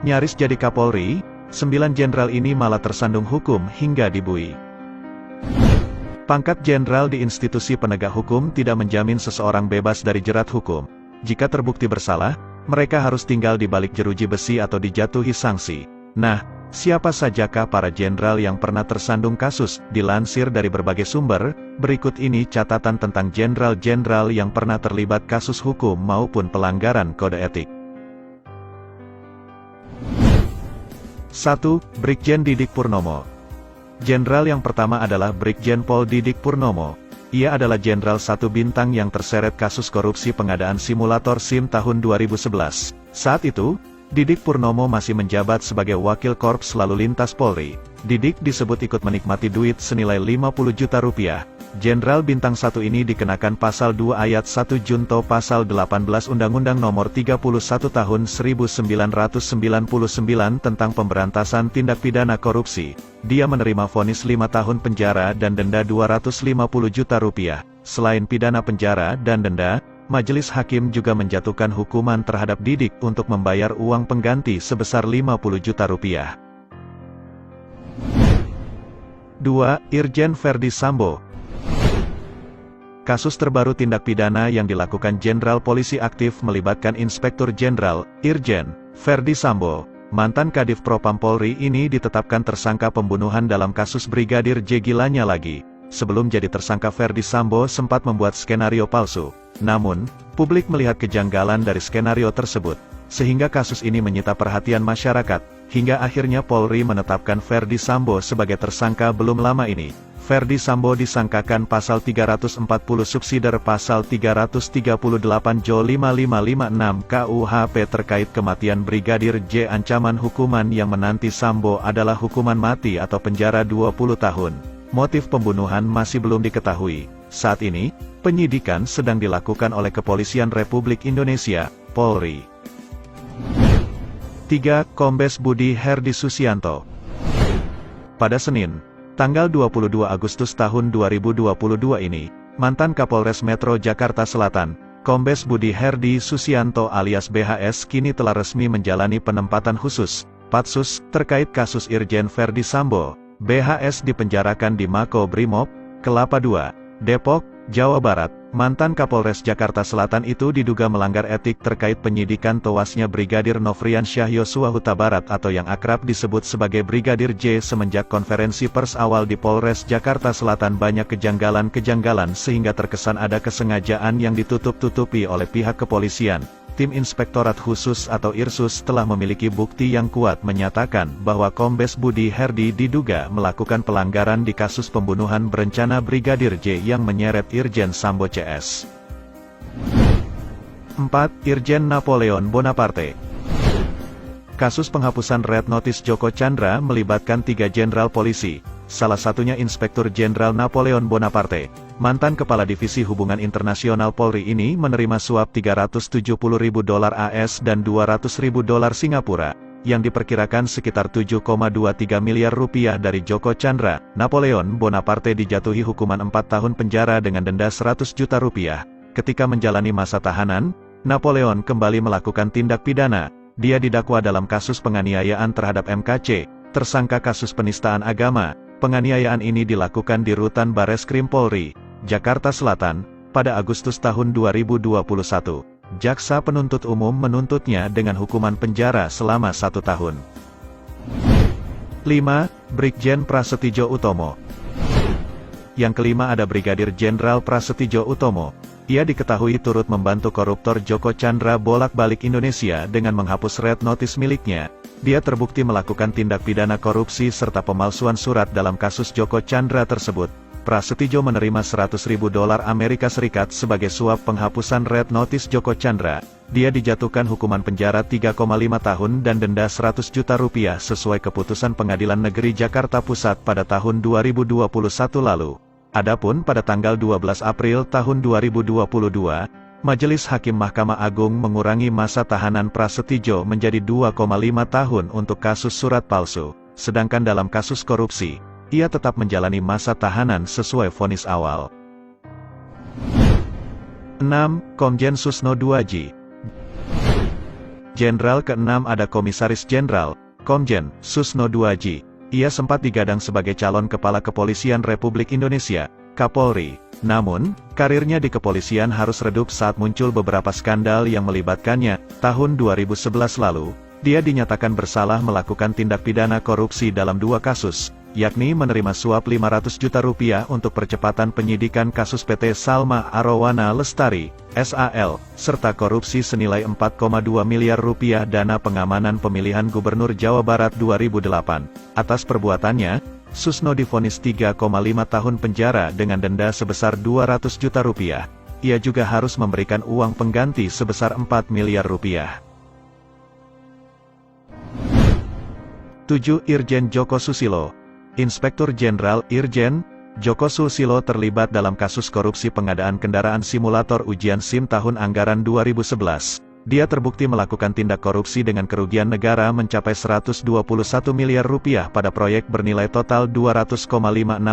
Nyaris jadi Kapolri, 9 jenderal ini malah tersandung hukum hingga dibui. Pangkat jenderal di institusi penegak hukum tidak menjamin seseorang bebas dari jerat hukum. Jika terbukti bersalah, mereka harus tinggal di balik jeruji besi atau dijatuhi sanksi. Nah, siapa sajakah para jenderal yang pernah tersandung kasus? Dilansir dari berbagai sumber, berikut ini catatan tentang jenderal-jenderal yang pernah terlibat kasus hukum maupun pelanggaran kode etik. 1. Brigjen Didik Purnomo. Jenderal yang pertama adalah Brigjen Pol Didik Purnomo. Ia adalah jenderal 1 bintang yang terseret kasus korupsi pengadaan simulator SIM tahun 2011. Saat itu, Didik Purnomo masih menjabat sebagai Wakil Korps Lalu Lintas Polri. Didik disebut ikut menikmati duit senilai 50 juta rupiah. Jenderal bintang 1 ini dikenakan pasal 2 ayat 1 junto pasal 18 Undang-Undang Nomor 31 Tahun 1999 tentang pemberantasan tindak pidana korupsi. Dia menerima vonis 5 tahun penjara dan denda 250 juta rupiah. Selain pidana penjara dan denda, majelis hakim juga menjatuhkan hukuman terhadap Didik untuk membayar uang pengganti sebesar 50 juta rupiah. 2. Irjen Verdi Sambo. Kasus terbaru tindak pidana yang dilakukan Jenderal Polisi aktif melibatkan Inspektur Jenderal, Irjen, Verdi Sambo. Mantan Kadif Propam Polri ini ditetapkan tersangka pembunuhan dalam kasus Brigadir J. Gilanya lagi. Sebelum jadi tersangka, Verdi Sambo sempat membuat skenario palsu. Namun, publik melihat kejanggalan dari skenario tersebut, sehingga kasus ini menyita perhatian masyarakat, hingga akhirnya Polri menetapkan Verdi Sambo sebagai tersangka belum lama ini. Verdi Sambo disangkakan pasal 340 subsider pasal 338 Jo 5556 KUHP terkait kematian Brigadir J. Ancaman hukuman yang menanti Sambo adalah hukuman mati atau penjara 20 tahun. Motif pembunuhan masih belum diketahui. Saat ini, penyidikan sedang dilakukan oleh Kepolisian Republik Indonesia, Polri. 3. Kombes Budi Herdi Susianto. Pada Senin, tanggal 22 Agustus tahun 2022 ini, mantan Kapolres Metro Jakarta Selatan, Kombes Budi Herdi Susianto alias BHS kini telah resmi menjalani penempatan khusus, Patsus, terkait kasus Irjen Verdi Sambo. BHS dipenjarakan di Mako Brimob, Kelapa II, Depok, Jawa Barat. Mantan Kapolres Jakarta Selatan itu diduga melanggar etik terkait penyidikan tewasnya Brigadir Nofriansyah Yosua Huta Barat atau yang akrab disebut sebagai Brigadir J. Semenjak konferensi pers awal di Polres Jakarta Selatan banyak kejanggalan-kejanggalan sehingga terkesan ada kesengajaan yang ditutup-tutupi oleh pihak kepolisian. Tim Inspektorat Khusus atau Irsus telah memiliki bukti yang kuat menyatakan bahwa Kombes Budi Herdi diduga melakukan pelanggaran di kasus pembunuhan berencana Brigadir J yang menyeret Irjen Sambo CS. 4. Irjen Napoleon Bonaparte. Kasus penghapusan Red Notice Joko Chandra melibatkan 3 jenderal polisi, salah satunya Inspektur Jenderal Napoleon Bonaparte. Mantan Kepala Divisi Hubungan Internasional Polri ini menerima suap $370.000 AS dan $200.000 Singapura, yang diperkirakan sekitar 7,23 miliar rupiah dari Joko Chandra. Napoleon Bonaparte dijatuhi hukuman 4 tahun penjara dengan denda 100 juta rupiah. Ketika menjalani masa tahanan, Napoleon kembali melakukan tindak pidana. Dia didakwa dalam kasus penganiayaan terhadap MKC, tersangka kasus penistaan agama. Penganiayaan ini dilakukan di Rutan Bareskrim Polri, Jakarta Selatan, pada Agustus tahun 2021. Jaksa penuntut umum menuntutnya dengan hukuman penjara selama 1 tahun. 5. Brigjen Prasetyo Utomo. Yang kelima ada Brigadir Jenderal Prasetyo Utomo. Ia diketahui turut membantu koruptor Joko Chandra bolak-balik Indonesia dengan menghapus red notice miliknya. Dia terbukti melakukan tindak pidana korupsi serta pemalsuan surat dalam kasus Joko Chandra tersebut. Prasetyo menerima $100.000 Amerika Serikat sebagai suap penghapusan red notice Joko Chandra. Dia dijatuhkan hukuman penjara 3,5 tahun dan denda 100 juta rupiah sesuai keputusan Pengadilan Negeri Jakarta Pusat pada tahun 2021 lalu. Adapun pada tanggal 12 April tahun 2022, Majelis Hakim Mahkamah Agung mengurangi masa tahanan Prasetyo menjadi 2,5 tahun untuk kasus surat palsu. Sedangkan dalam kasus korupsi, ia tetap menjalani masa tahanan sesuai vonis awal. 6. Komjen Susno Duaji. Jenderal ke-6 ada Komisaris Jenderal, Komjen, Susno Duaji. Ia sempat digadang sebagai calon Kepala Kepolisian Republik Indonesia, Kapolri. Namun, karirnya di kepolisian harus redup saat muncul beberapa skandal yang melibatkannya. Tahun 2011 lalu, dia dinyatakan bersalah melakukan tindak pidana korupsi dalam 2 kasus, yakni menerima suap 500 juta rupiah untuk percepatan penyidikan kasus PT Salma Arawana Lestari, SAL, serta korupsi senilai 4,2 miliar rupiah dana pengamanan pemilihan Gubernur Jawa Barat 2008. Atas perbuatannya, Susno divonis 3,5 tahun penjara dengan denda sebesar 200 juta rupiah. Ia juga harus memberikan uang pengganti sebesar 4 miliar rupiah. 7. Irjen Joko Susilo. Inspektur Jenderal Irjen Joko Susilo terlibat dalam kasus korupsi pengadaan kendaraan simulator ujian SIM tahun anggaran 2011. Dia terbukti melakukan tindak korupsi dengan kerugian negara mencapai 121 miliar rupiah pada proyek bernilai total 200,56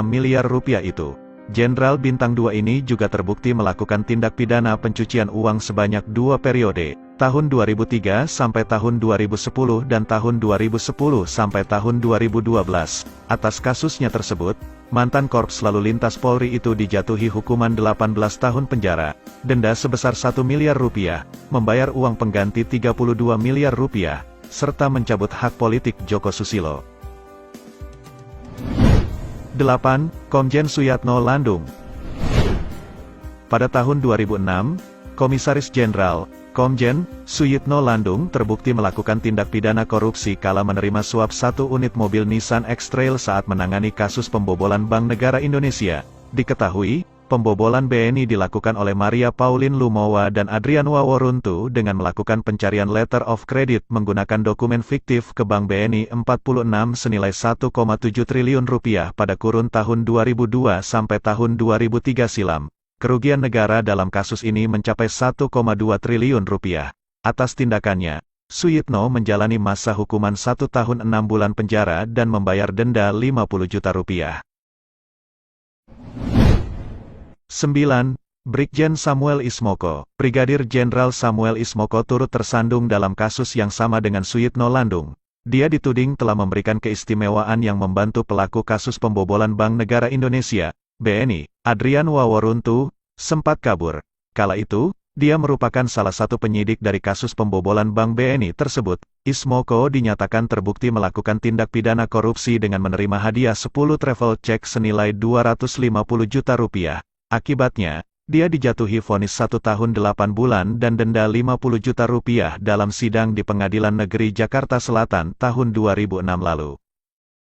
miliar rupiah itu. Jenderal Bintang 2 ini juga terbukti melakukan tindak pidana pencucian uang sebanyak 2 periode, tahun 2003 sampai tahun 2010 dan tahun 2010 sampai tahun 2012. Atas kasusnya tersebut, mantan Korps Lalu Lintas Polri itu dijatuhi hukuman 18 tahun penjara, denda sebesar 1 miliar rupiah, membayar uang pengganti 32 miliar rupiah, serta mencabut hak politik Joko Susilo. 8. Komjen Suyatno Landung. Pada tahun 2006, Komisaris Jenderal, Komjen, Suyitno Landung terbukti melakukan tindak pidana korupsi kala menerima suap 1 unit mobil Nissan X-Trail saat menangani kasus pembobolan Bank Negara Indonesia. Diketahui, pembobolan BNI dilakukan oleh Maria Pauline Lumowa dan Adrian Waworuntu dengan melakukan pencarian letter of credit menggunakan dokumen fiktif ke Bank BNI 46 senilai 1,7 triliun rupiah pada kurun tahun 2002 sampai tahun 2003 silam. Kerugian negara dalam kasus ini mencapai 1,2 triliun rupiah. Atas tindakannya, Suyitno menjalani masa hukuman 1 tahun 6 bulan penjara dan membayar denda 50 juta rupiah. 9. Brigjen Samuel Ismoko. Brigadir Jenderal Samuel Ismoko turut tersandung dalam kasus yang sama dengan Suyitno Landung. Dia dituding telah memberikan keistimewaan yang membantu pelaku kasus pembobolan Bank Negara Indonesia, BNI, Adrian Waworuntu, sempat kabur. Kala itu, dia merupakan salah satu penyidik dari kasus pembobolan Bank BNI tersebut. Ismoko dinyatakan terbukti melakukan tindak pidana korupsi dengan menerima hadiah 10 travel check senilai 250 juta rupiah. Akibatnya, dia dijatuhi vonis 1 tahun 8 bulan dan denda 50 juta rupiah dalam sidang di Pengadilan Negeri Jakarta Selatan tahun 2006 lalu.